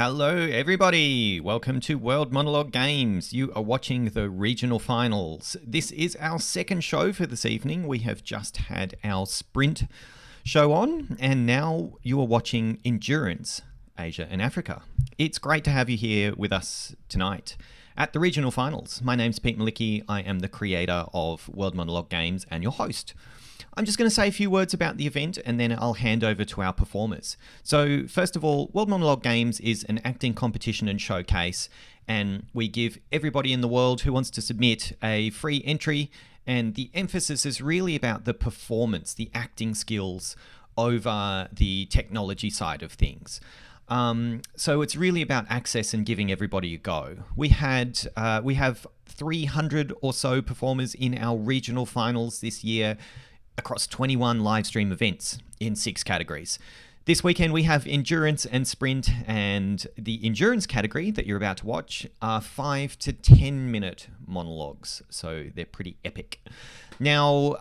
Hello everybody, welcome to World Monologue Games. You are watching the regional finals. This is our second show for this evening. We have just had our sprint show on and now you are watching Endurance, Asia and Africa. It's great to have you here with us tonight at the regional finals. My name's Pete Malicki. I am the creator of World Monologue Games and your host. I'm just going to say a few words about the event and then I'll hand over to our performers. So first of all, World Monologue Games is an acting competition and showcase, and we give everybody in the world who wants to submit a free entry, and the emphasis is really about the performance, the acting skills over the technology side of things. So it's really about access and giving everybody a go. We have 300 or so performers in our regional finals this year, across 21 live stream events in 6 categories. This weekend we have endurance and sprint, and the endurance category that you're about to watch are 5 to 10 minute monologues, so they're pretty epic. Now,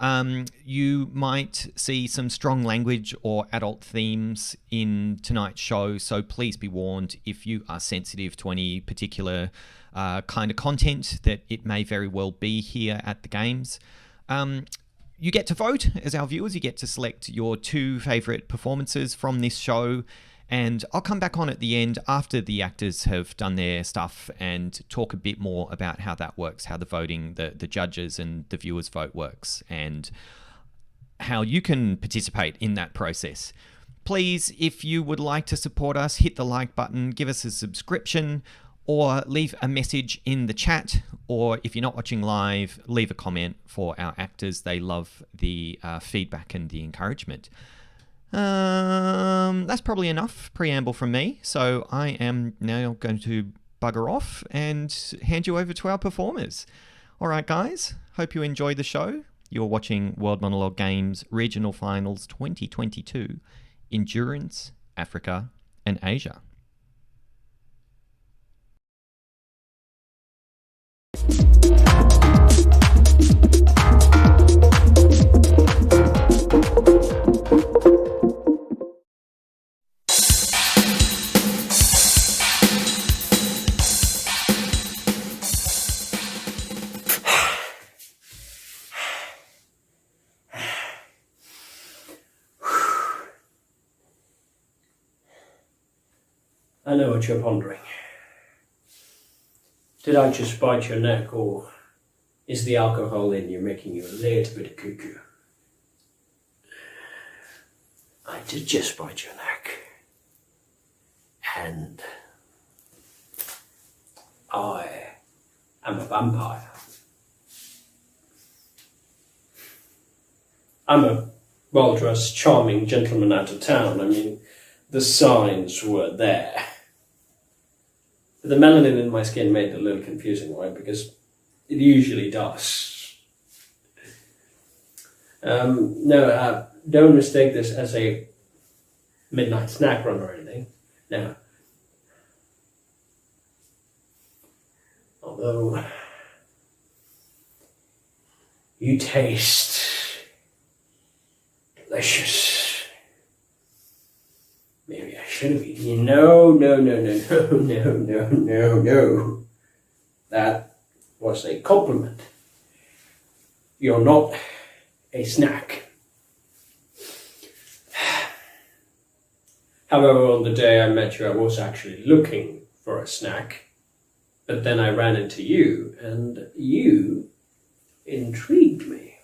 you might see some strong language or adult themes in tonight's show, so please be warned if you are sensitive to any particular kind of content that it may very well be here at the games. You get to vote as our viewers. You get to select your 2 favorite performances from this show, and I'll come back on at the end after the actors have done their stuff and talk a bit more about how that works, how the voting, the judges and the viewers vote works, and how you can participate in that process. Please, if you would like to support us, hit the like button, give us a subscription, or leave a message in the chat, or if you're not watching live, leave a comment for our actors. They love the feedback and the encouragement. That's probably enough preamble from me, so I am now going to bugger off and hand you over to our performers. All right, guys, hope you enjoy the show. You're watching World Monologue Games Regional Finals 2022, Endurance, Africa and Asia. I know what you're pondering. Did I just bite your neck, or is the alcohol in you making you a little bit cuckoo? I did just bite your neck. And I am a vampire. I'm a well-dressed, charming gentleman out of town. I mean, the signs were there. But the melanin in my skin made it a little confusing, right? Because it usually does. Don't mistake this as a midnight snack run or anything. No. Although you taste delicious. Maybe I should have eaten you. No. That was a compliment. You're not a snack. However, on the day I met you, I was actually looking for a snack. But then I ran into you, and you intrigued me.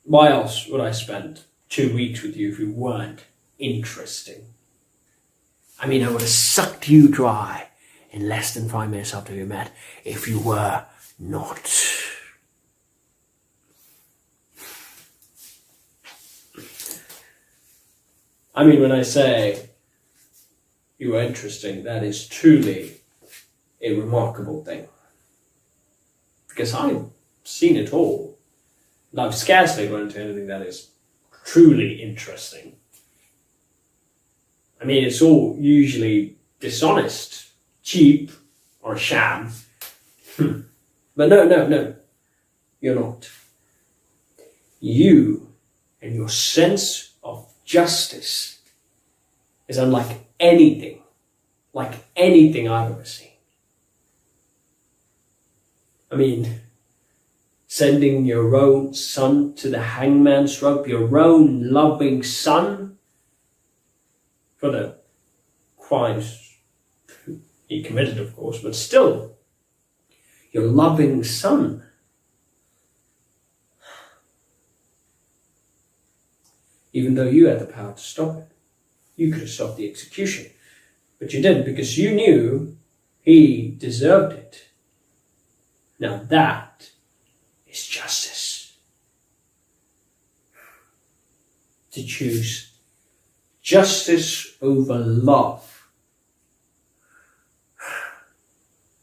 Why else would I spend 2 weeks with you if you weren't interesting? I mean, I would have sucked you dry in less than 5 minutes after we met if you were not. I mean, when I say you are interesting, that is truly a remarkable thing. Because I've seen it all. And I've scarcely run into anything that is truly interesting. I mean, it's all usually dishonest, cheap, or a sham. But no, you're not. You and your sense of justice is unlike anything I've ever seen. I mean, sending your own son to the hangman's rope, your own loving son, for the crimes he committed, of course, but still, your loving son. Even though you had the power to stop it. You could have stopped the execution. But you didn't, because you knew he deserved it. Now that is justice. To choose justice over love.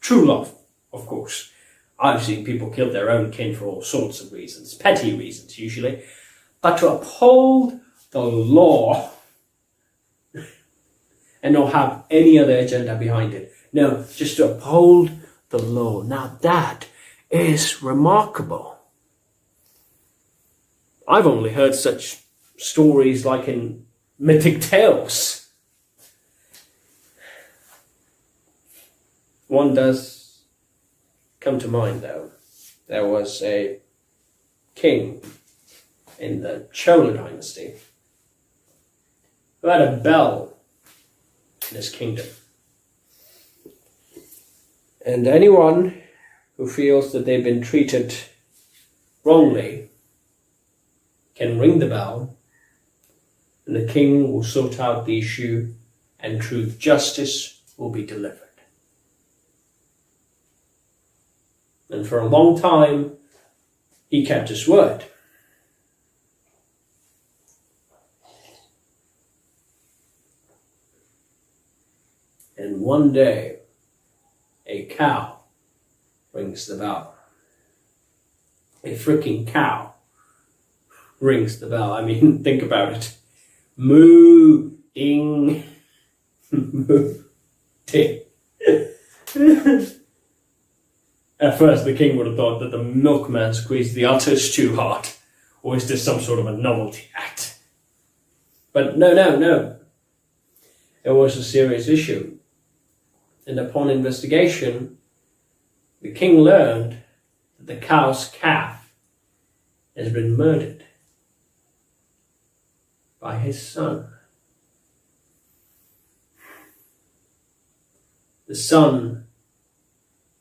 True love, of course. I've seen people kill their own kin for all sorts of reasons, petty reasons usually. But to uphold the law and not have any other agenda behind it. No, just to uphold the law. Now that is remarkable. I've only heard such stories like in mythic tales. One does come to mind though. There was a king in the Chola dynasty who had a bell in his kingdom. And anyone who feels that they've been treated wrongly can ring the bell, and the king will sort out the issue, and true justice will be delivered. And for a long time, he kept his word. And one day, a cow rings the bell. A freaking cow rings the bell. I mean, think about it. Moo, ding, moo, ding. At first, the king would have thought that the milkman squeezed the udders too hard, or is this some sort of a novelty act? But no. It was a serious issue. And upon investigation, the king learned that the cow's calf has been murdered by his son. The son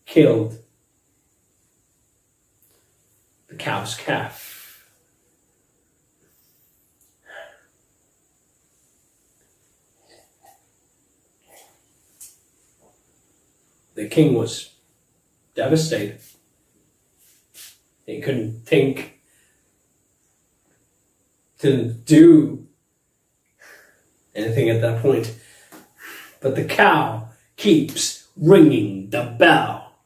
killed the cow's calf. The king was devastated. He couldn't think to do anything at that point. But the cow keeps ringing the bell.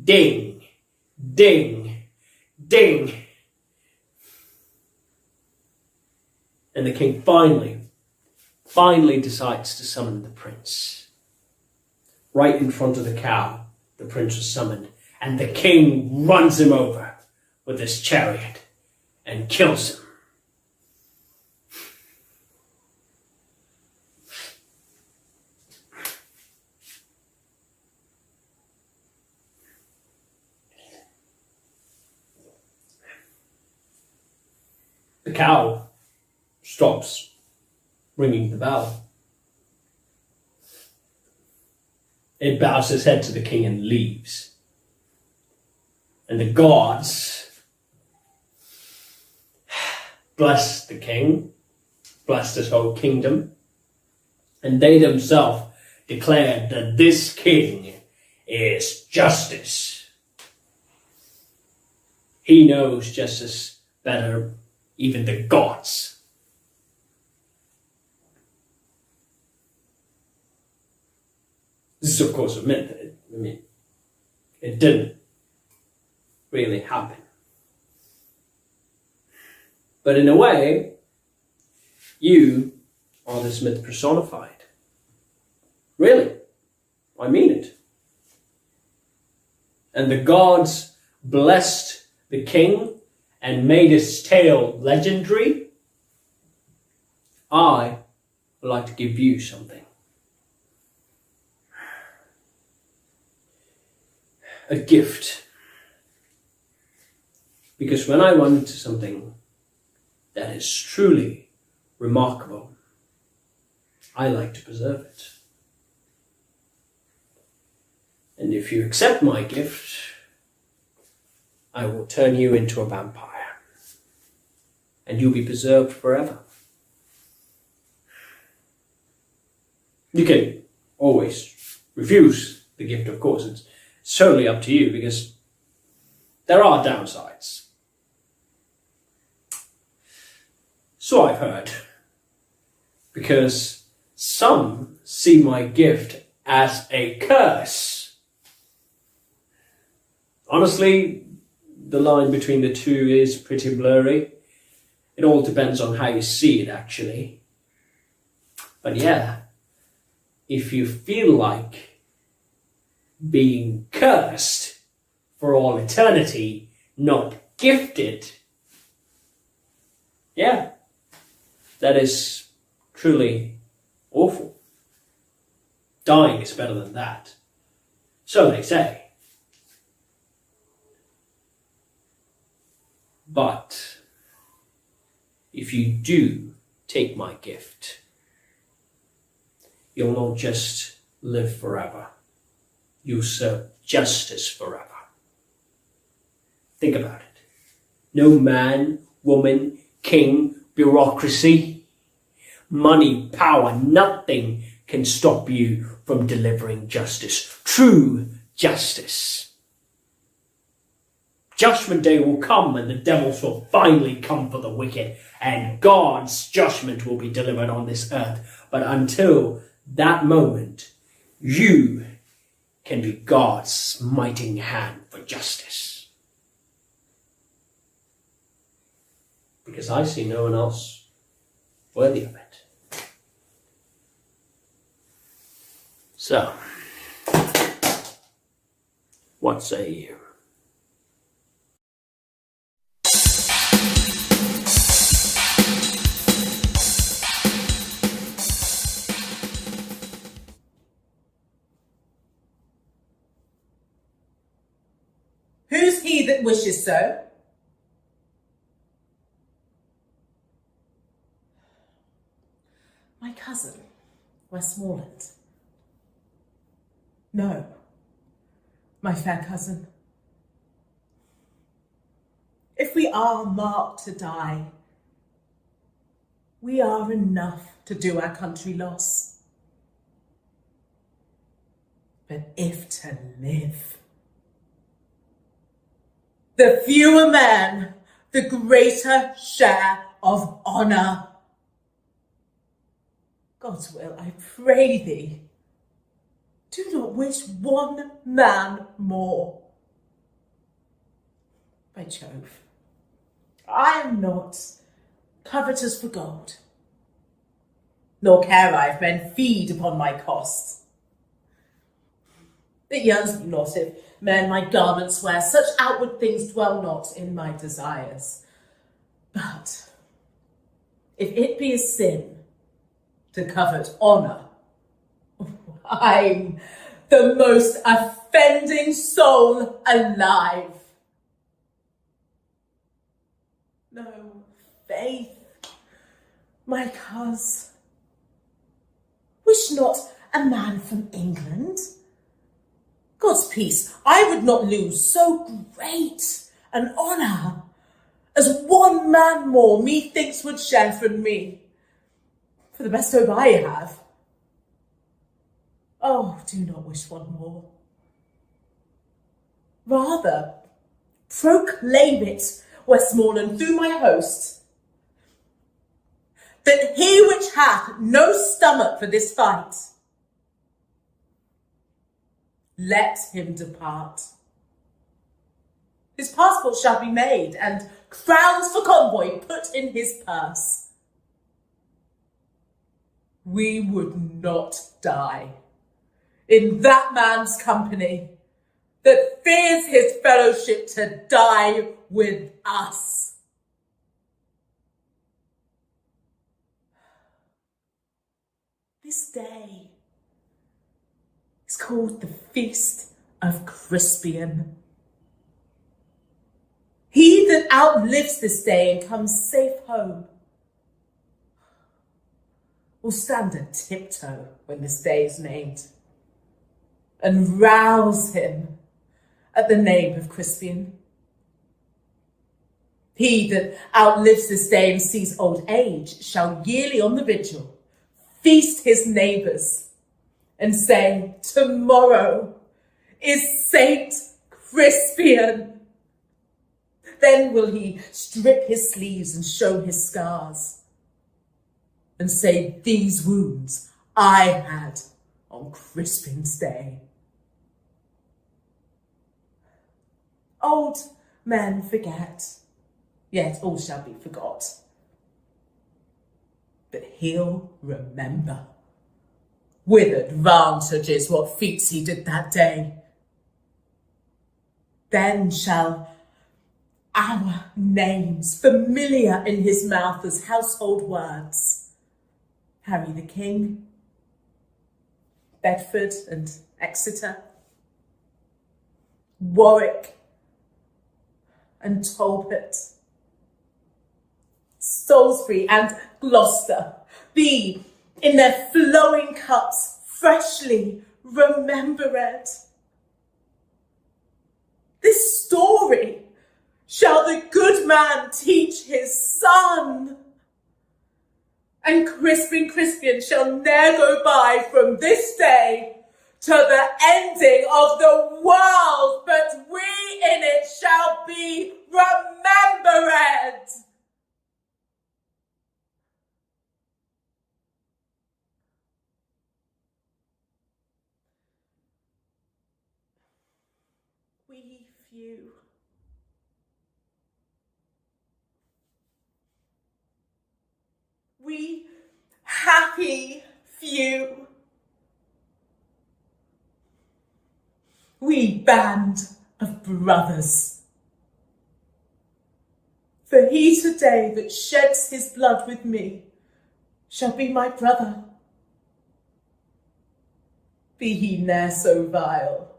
Ding, ding, ding. And the king finally decides to summon the prince. Right in front of the cow, the prince was summoned, and the king runs him over with his chariot and kills him. The cow stops ringing the bell. It bows his head to the king and leaves. And the gods blessed the king, blessed his whole kingdom, and they themselves declared that this king is justice. He knows justice better even the gods. This is, of course, a myth. It didn't really happen. But in a way, you are this myth personified. Really. I mean it. And the gods blessed the king and made his tale legendary. I would like to give you something. A gift. Because when I run into something that is truly remarkable, I like to preserve it. And if you accept my gift, I will turn you into a vampire. And you'll be preserved forever. You can always refuse the gift, of course. It's totally up to you, because there are downsides. So I've heard. Because some see my gift as a curse. Honestly, the line between the two is pretty blurry. It all depends on how you see it, actually. But yeah, if you feel like being cursed for all eternity, not gifted, yeah, that is truly awful. Dying is better than that. So they say. But if you do take my gift, you'll not just live forever. You'll serve justice forever. Think about it. No man, woman, king, bureaucracy, money, power, nothing can stop you from delivering justice. True justice. Judgment day will come, and the devils will finally come for the wicked, and God's judgment will be delivered on this earth. But until that moment, you can be God's mighty hand for justice. Because I see no one else worthy of it. So, what say you? Who's he that wishes so? My cousin, Westmoreland. No, my fair cousin. If we are marked to die, we are enough to do our country loss. But if to live, the fewer men, the greater share of honour. God's will, I pray thee, do not wish one man more. By Jove, I am not covetous for gold, nor care I if men feed upon my costs. It yearns me not if men my garments wear, such outward things dwell not in my desires. But if it be a sin to covet honour, I'm the most offending soul alive. No, faith, my coz, wish not a man from England. God's peace, I would not lose so great an honour as one man more methinks would share from me, for the best hope I have. Oh, do not wish one more. Rather, proclaim it, Westmoreland, through my host, that he which hath no stomach for this fight, let him depart. His passport shall be made, and crowns for convoy put in his purse. We would not die in that man's company that fears his fellowship to die with us. This day is called the Feast of Crispian. He that outlives this day and comes safe home will stand a tiptoe when this day is named and rouse him at the name of Crispian. He that outlives this day and sees old age shall yearly on the vigil feast his neighbours and say, tomorrow is Saint Crispian. Then will he strip his sleeves and show his scars and say, these wounds I had on Crispian's day. Old men forget, yet all shall be forgot. But he'll remember with advantages what feats he did that day. Then shall our names, familiar in his mouth as household words, Harry the King, Bedford and Exeter, Warwick and Talbot, Salisbury and Gloucester, be in their flowing cups freshly remembered. This story shall the good man teach his son, and Crispian shall ne'er go by from this day to the ending of the world, but we in it shall be remembered. We few, we happy few, we band of brothers. For he today that sheds his blood with me shall be my brother. Be he ne'er so vile,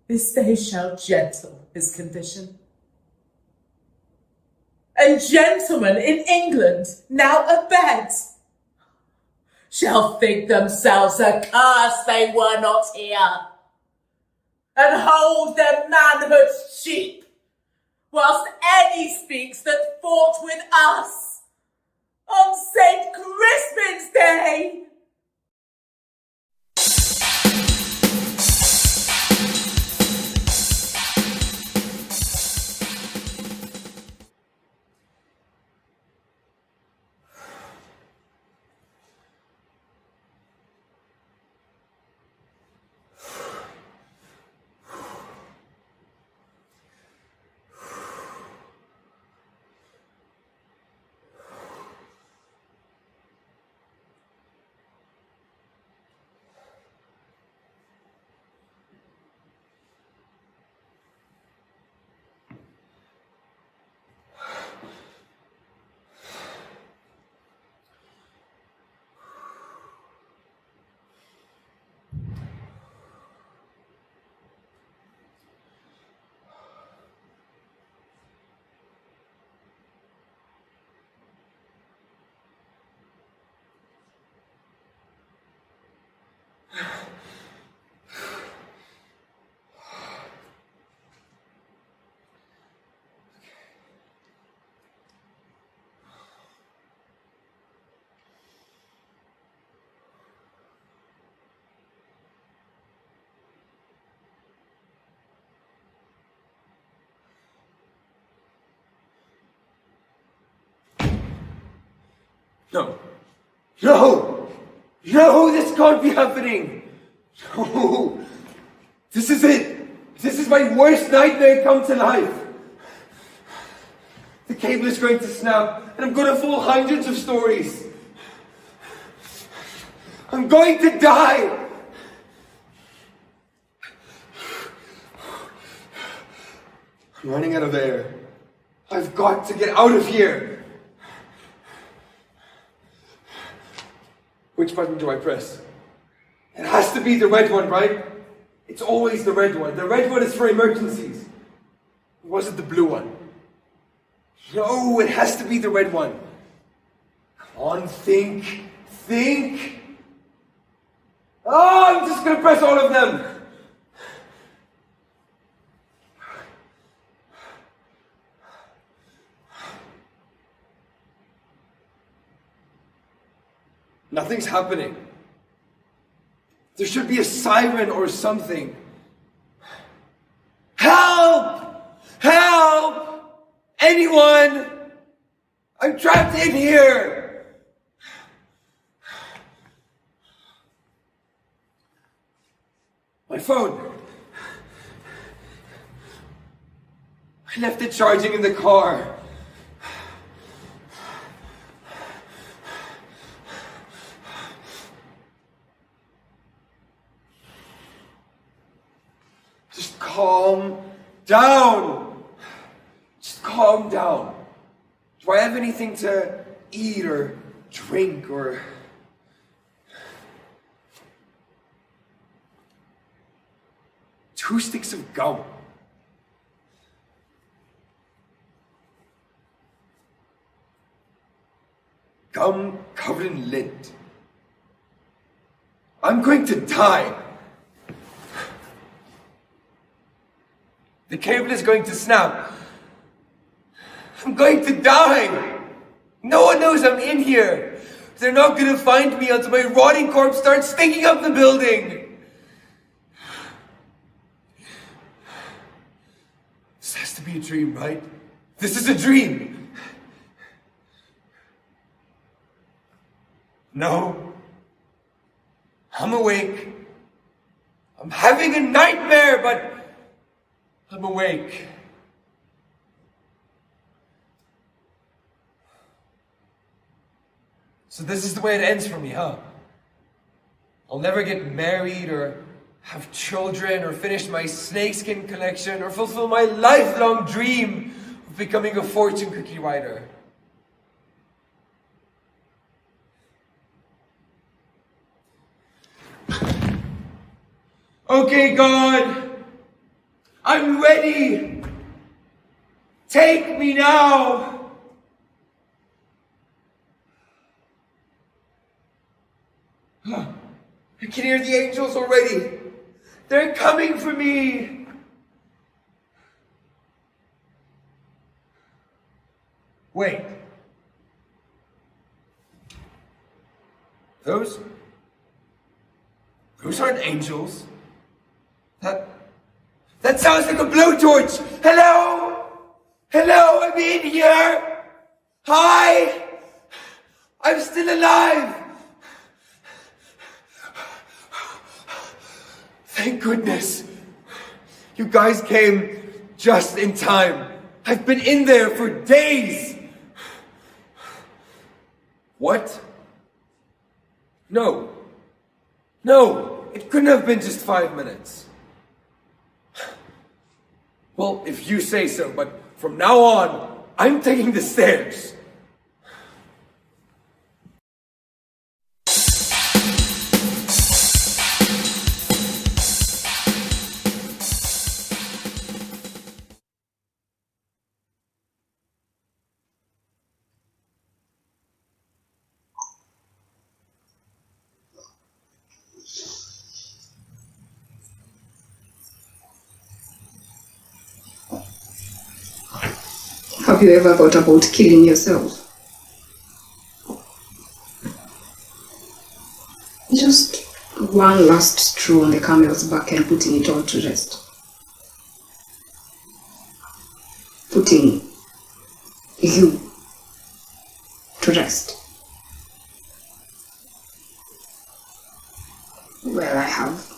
this day shall gentle his condition. And gentlemen in England, now abed, shall think themselves accursed they were not here, and hold their manhood's cheap, whilst any speaks that fought with us on St. Crispin's Day. No. No! No, this can't be happening! No! This is it! This is my worst nightmare come to life! The cable is going to snap, and I'm going to fool hundreds of stories. I'm going to die! I'm running out of air. I've got to get out of here! Which button do I press? It has to be the red one, right? It's always the red one. The red one is for emergencies. Was it the blue one? No, it has to be the red one. Come on, think. Think. Oh, I'm just gonna press all of them. Nothing's happening. There should be a siren or something. Help! Help! Anyone! I'm trapped in here! My phone. I left it charging in the car. Just calm down. Just calm down. Do I have anything to eat or drink or... Two sticks of gum. Gum covered in lint. I'm going to die. The cable is going to snap. I'm going to die. No one knows I'm in here. They're not going to find me until my rotting corpse starts stinking up the building. This has to be a dream, right? This is a dream. No. I'm awake. I'm having a nightmare, but I'm awake. So this is the way it ends for me, huh? I'll never get married or have children or finish my snakeskin collection or fulfill my lifelong dream of becoming a fortune cookie writer. Okay, God. I'm ready! Take me now! I can hear the angels already. They're coming for me! Wait. Those aren't angels. That sounds like a blowtorch! Hello? Hello, I'm in here! Hi! I'm still alive! Thank goodness. You guys came just in time. I've been in there for days! What? No. No, it couldn't have been just 5 minutes. Well, if you say so, but from now on, I'm taking the stairs. Have you ever thought about killing yourself? Just one last straw on the camel's back and putting it all to rest. Putting you to rest. Well, I have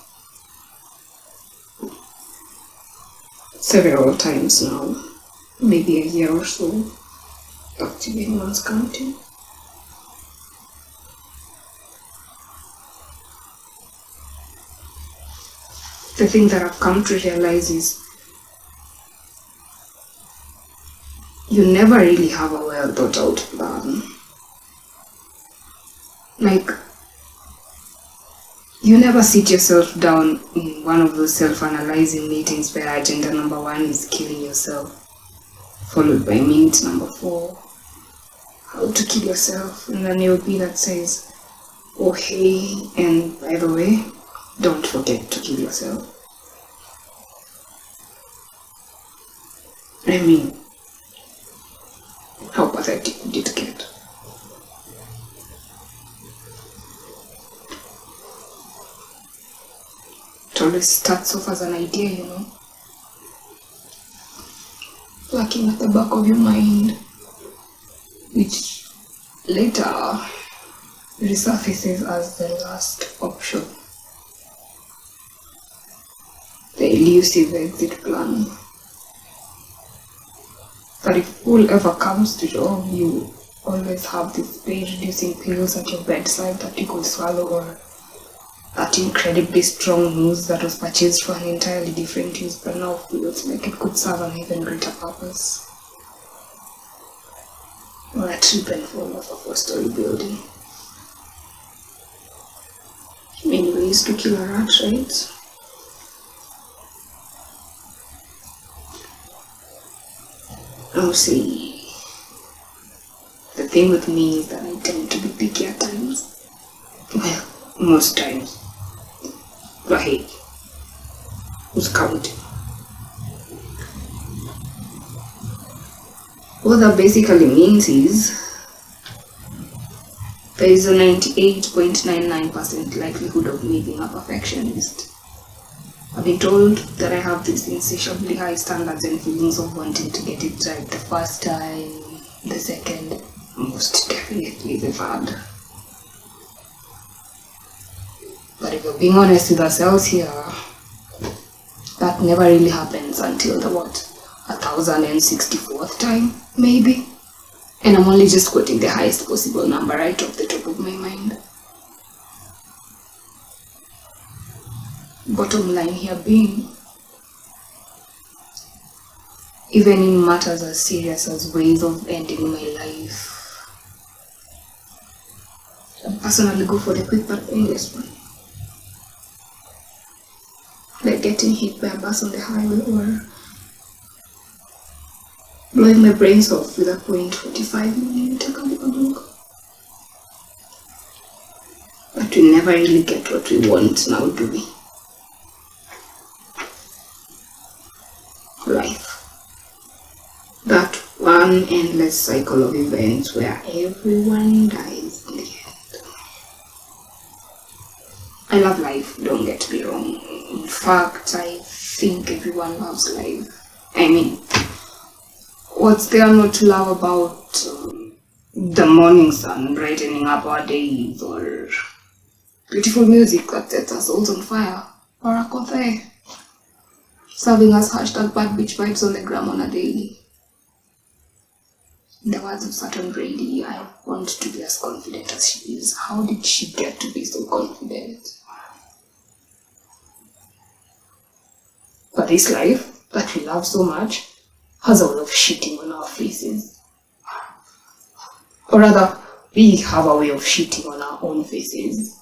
several times now. Maybe a year or so, up to anyone's counting. The thing that I've come to realize is you never really have a well thought out plan. Like, You never sit yourself down in one of those self-analyzing meetings where agenda number 1 is killing yourself, followed by minute number 4, how to kill yourself, and then you'll be that says, oh hey, and by the way, don't forget to kill yourself. I mean, how pathetic would it get? It always starts off as an idea, you know, lurking at the back of your mind, which later resurfaces as the last option, the elusive exit plan. But if all ever comes to shove, you always have these pain-reducing pills at your bedside that you could swallow, or that incredibly strong news that was purchased for an entirely different use but now feels like it could serve an even greater purpose. Or a trip and fall off a 4-story building. Many ways to kill a rat, right? Oh, see, the thing with me is that I tend to be picky at times. Well, most times. But hey, who's counting? What that basically means is there is a 98.99% likelihood of me being a perfectionist. I've been told that I have these insatiably high standards and feelings of wanting to get it right the first time, the second, most definitely the third. But if we're being honest with ourselves here, that never really happens until the 1064th time, maybe? And I'm only just quoting the highest possible number right off the top of my mind. Bottom line here being, even in matters as serious as ways of ending my life, I personally go for the quick but painless one. Like getting hit by a bus on the highway or blowing my brains off with a .45mm caliber book. But we never really get what we want now, do we? Life. That one endless cycle of events where everyone dies in the end. I love life, don't get me wrong. In fact, I think everyone loves life. I mean, what's there not to love about the morning sun brightening up our days, or beautiful music that sets our souls on fire, or a coffee serving us #bad bitch vibes on the gram on a daily. In the words of Saturn Brady, I want to be as confident as she is. How did she get to be so confident? But this life that we love so much has a way of shitting on our faces. Or rather, we have a way of shitting on our own faces.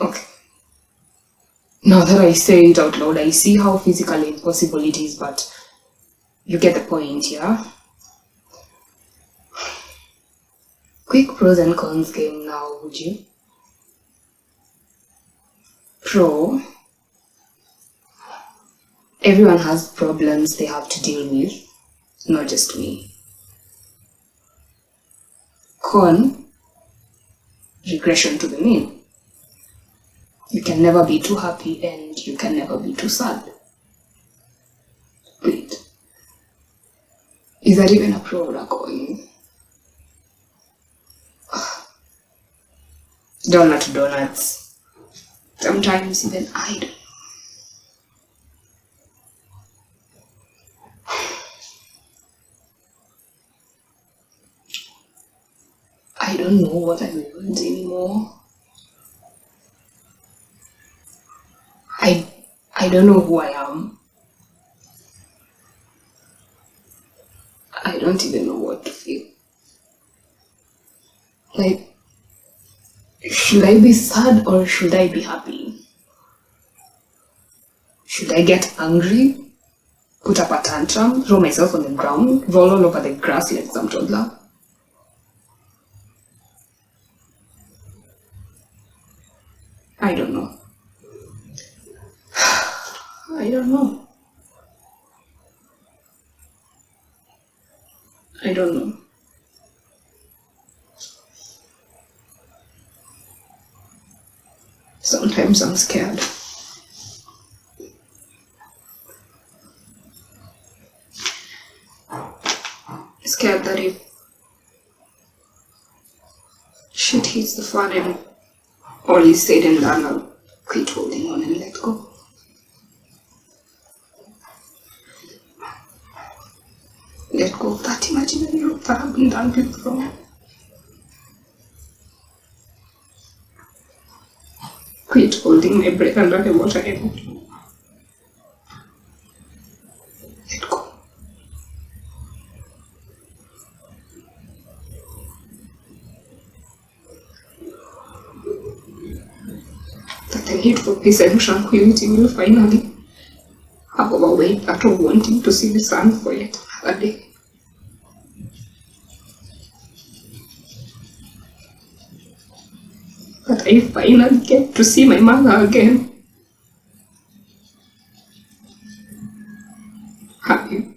Okay. Now that I say it out loud, I see how physically impossible it is, but you get the point, yeah? Quick pros and cons game now, would you? Pro. Everyone has problems they have to deal with, not just me. Con. Regression to the mean. You can never be too happy and you can never be too sad. Wait. Is that even a pro or a con? Donut to donuts. Sometimes even I don't. I don't know what I want anymore. I don't know who I am. I don't even know what to feel. Like, Should I be sad or should I be happy? Should I get angry, put up a tantrum, throw myself on the ground, roll all over the grass like some toddler? I don't know. I don't know. I don't know. Sometimes I'm scared. Scared that if shit hits the fan and all is said and done, I'll quit holding on and let go. Let go of that imaginary rope that I've been dangling from. Quit holding my breath under the water and let go. That the need for peace and tranquility will finally have overweighed that of wanting to see the sun for yet another day. That I finally get to see my mother again. Have you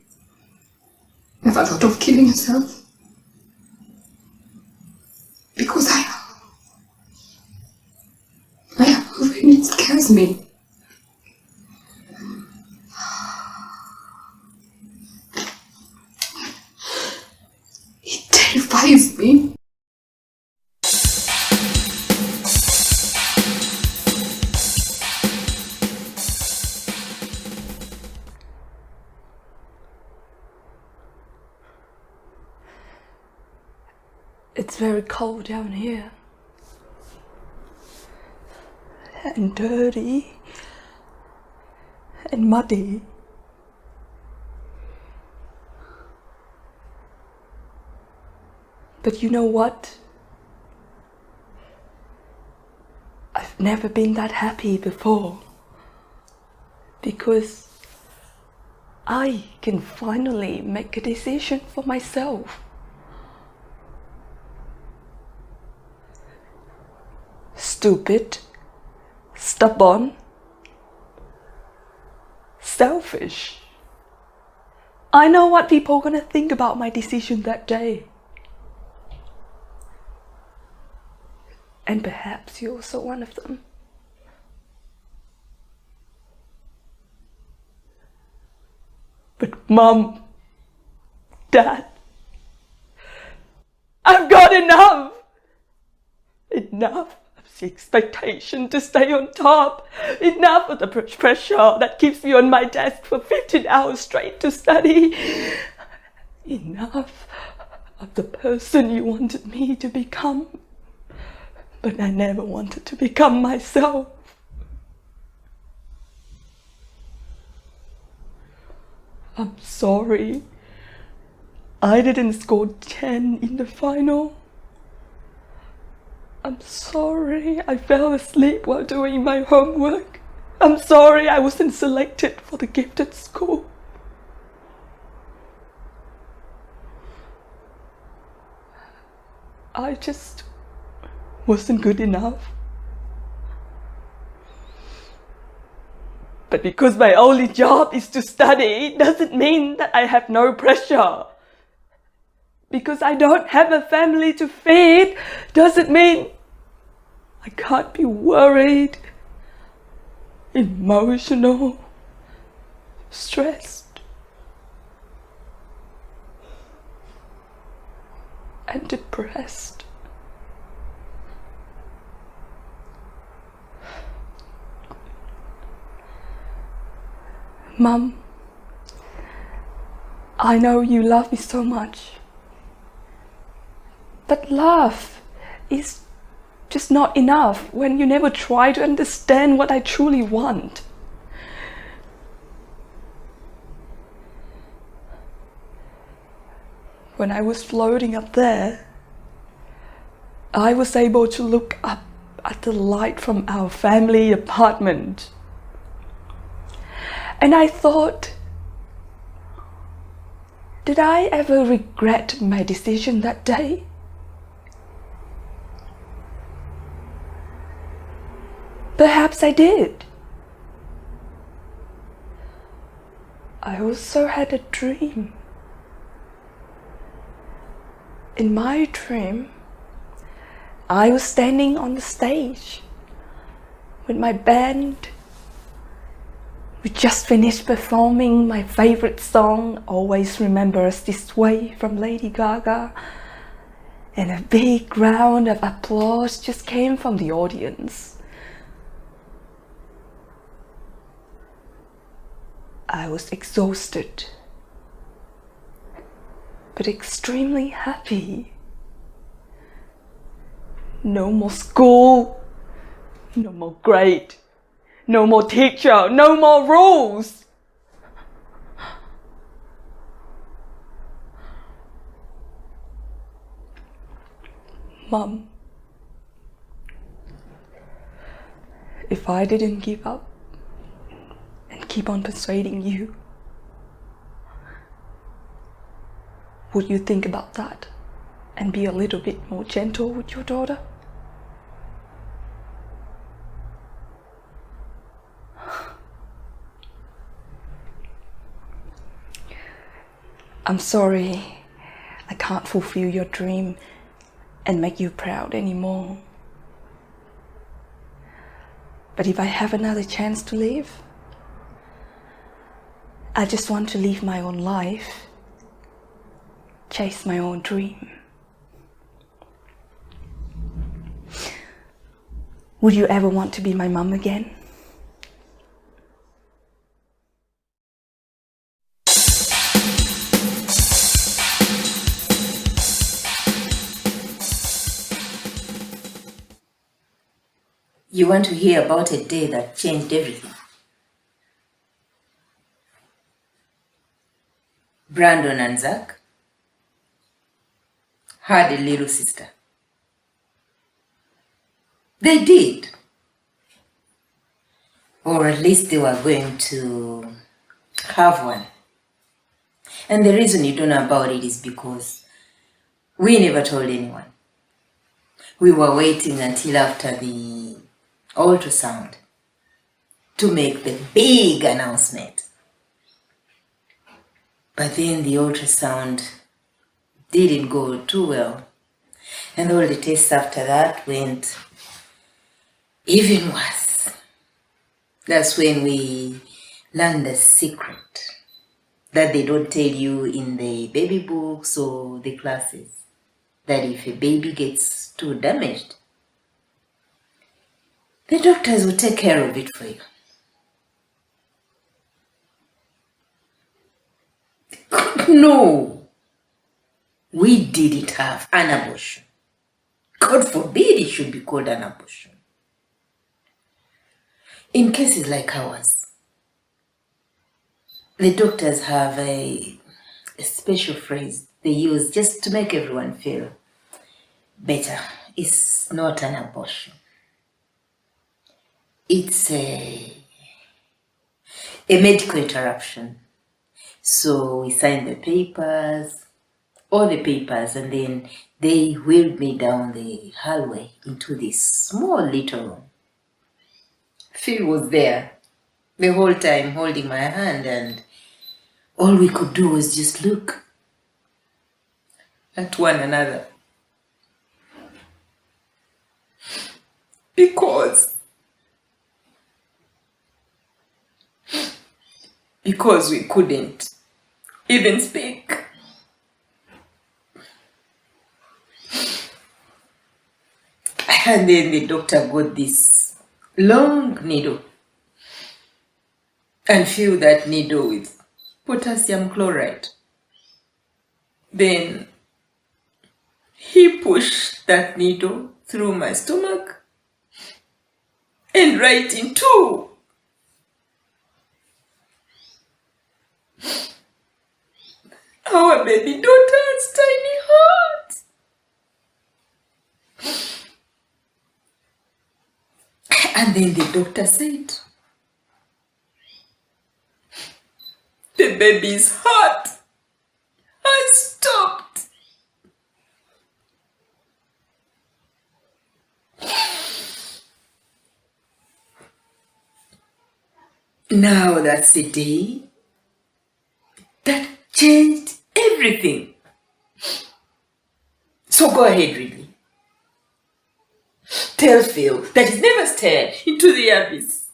ever thought of killing yourself? Because I have, when it scares me. It terrifies me. It's very cold down here. And dirty. And muddy. But you know what? I've never been that happy before. Because I can finally make a decision for myself. Stupid, stubborn, selfish. I know what people are gonna think about my decision that day. And perhaps you're also one of them. But Mum, Dad, I've got enough! Enough of the expectation to stay on top. Enough of the pressure that keeps me on my desk for 15 hours straight to study. Enough of the person you wanted me to become. But I never wanted to become myself. I'm sorry. I didn't score 10 in the final. I'm sorry I fell asleep while doing my homework. I'm sorry I wasn't selected for the gifted school. I just wasn't good enough. But because my only job is to study, doesn't mean that I have no pressure. Because I don't have a family to feed, doesn't mean I can't be worried, emotional, stressed, and depressed. Mum, I know you love me so much, but love is just not enough when you never try to understand what I truly want. When I was floating up there, I was able to look up at the light from our family apartment. And I thought, did I ever regret my decision that day? Perhaps I did. I also had a dream. In my dream, I was standing on the stage with my band. We just finished performing my favorite song, Always Remember Us This Way, from Lady Gaga, and a big round of applause just came from the audience. I was exhausted, but extremely happy. No more school, no more grade, no more teacher, no more rules. Mom, if I didn't give up and keep on persuading you, would you think about that and be a little bit more gentle with your daughter? I'm sorry I can't fulfill your dream and make you proud anymore. But if I have another chance to live, I just want to live my own life, chase my own dream. Would you ever want to be my mum again? You want to hear about a day that changed everything? Brandon and Zach had a little sister. They did. Or at least they were going to have one. And the reason you don't know about it is because we never told anyone. We were waiting until after the ultrasound to make the big announcement. But then the ultrasound didn't go too well, and all the tests after that went even worse. That's when we learned the secret that they don't tell you in the baby books or the classes, that if a baby gets too damaged, the doctors will take care of it for you. No, we didn't have an abortion. God forbid it should be called an abortion. In cases like ours, the doctors have a special phrase they use just to make everyone feel better. It's not an abortion. It's a medical interruption. So we signed the papers, all the papers, and then they wheeled me down the hallway into this small little room. Phil was there the whole time holding my hand, and all we could do was just look at one another. Because we couldn't even speak. And then the doctor got this long needle and filled that needle with potassium chloride. Then he pushed that needle through my stomach and right into our baby daughter's tiny heart. And then the doctor said, the baby's heart has stopped. Now that's the day that changed everything. So go ahead, Ridley. Tell Phil that he's never stared into the abyss.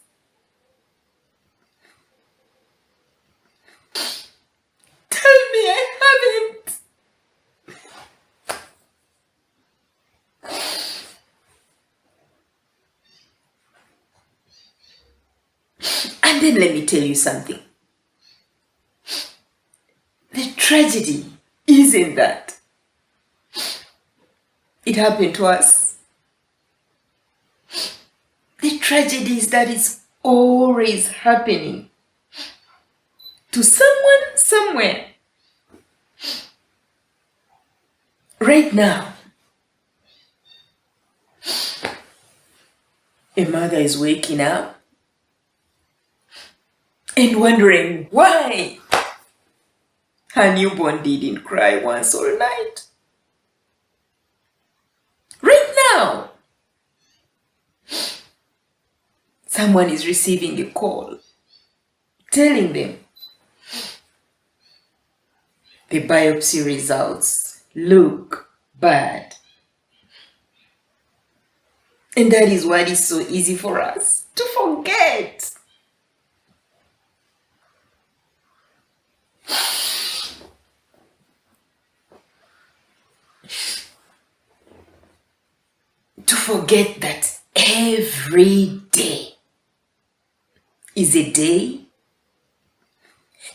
Tell me I haven't. And then let me tell you something. The tragedy isn't that it happened to us. The tragedy is that it's always happening to someone somewhere. Right now, a mother is waking up and wondering why her newborn didn't cry once all night. Right now, someone is receiving a call telling them the biopsy results look bad. And that is why it's so easy for us to forget. To forget that every day is a day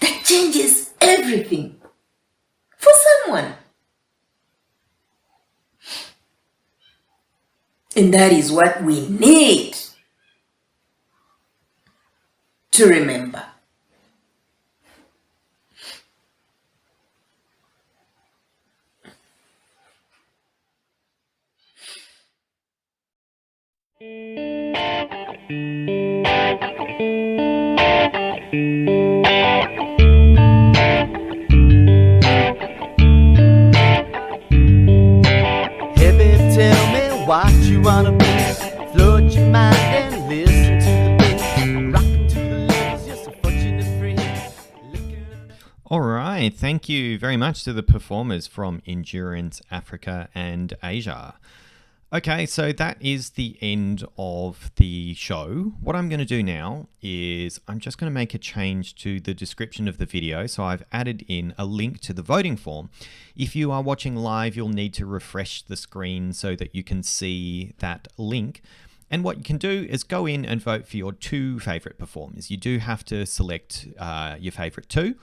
that changes everything for someone. And that is what we need to remember. Hey babe, tell me what you wanna be. Float your mind and listen to the bass. I'm rocking to the levels, you're so fortunate free. All right, thank you very much to the performers from Endurance Africa and Asia. Okay, so that is the end of the show. What I'm going to do now is I'm just going to make a change to the description of the video. So I've added in a link to the voting form. If you are watching live, you'll need to refresh the screen so that you can see that link. And what you can do is go in and vote for your two favorite performers. You do have to select your favorite two.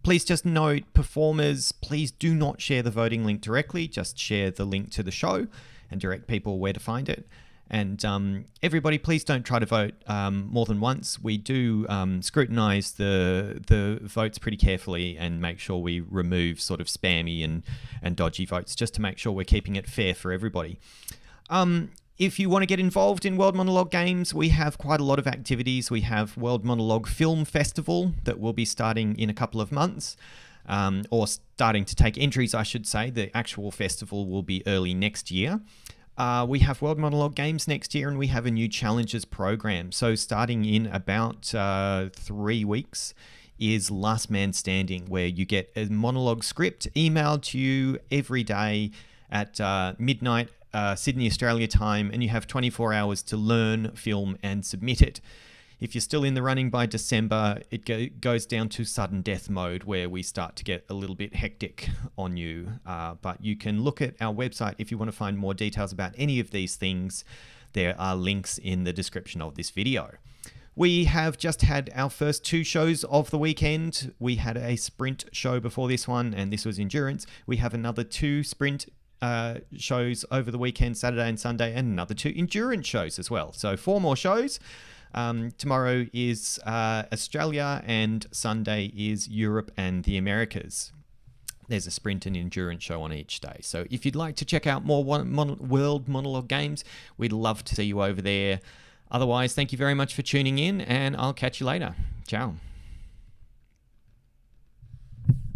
Please just note, performers, please do not share the voting link directly. Just share the link to the show and direct people where to find it. And everybody, please don't try to vote more than once. We do scrutinize the votes pretty carefully and make sure we remove sort of spammy and dodgy votes just to make sure we're keeping it fair for everybody. If you want to get involved in World Monologue Games, we have quite a lot of activities. We have World Monologue Film Festival that will be starting in a couple of months, or starting to take entries, I should say. The actual festival will be early next year. We have World Monologue Games next year, and we have a new Challenges program. So starting in about 3 weeks is Last Man Standing, where you get a monologue script emailed to you every day at midnight Sydney, Australia time, and you have 24 hours to learn, film, and submit it. If you're still in the running by December, it goes down to sudden death mode, where we start to get a little bit hectic on you. But you can look at our website if you want to find more details about any of these things. There are links in the description of this video. We have just had our first 2 shows of the weekend. We had a sprint show before this one, and this was endurance. We have another 2 sprint shows over the weekend, Saturday and Sunday, and another 2 endurance shows as well. So 4 more shows. Tomorrow is Australia, and Sunday is Europe and the Americas. There's a sprint and endurance show on each day. So if you'd like to check out more World Monologue games, we'd love to see you over there. Otherwise, thank you very much for tuning in, and I'll catch you later. Ciao.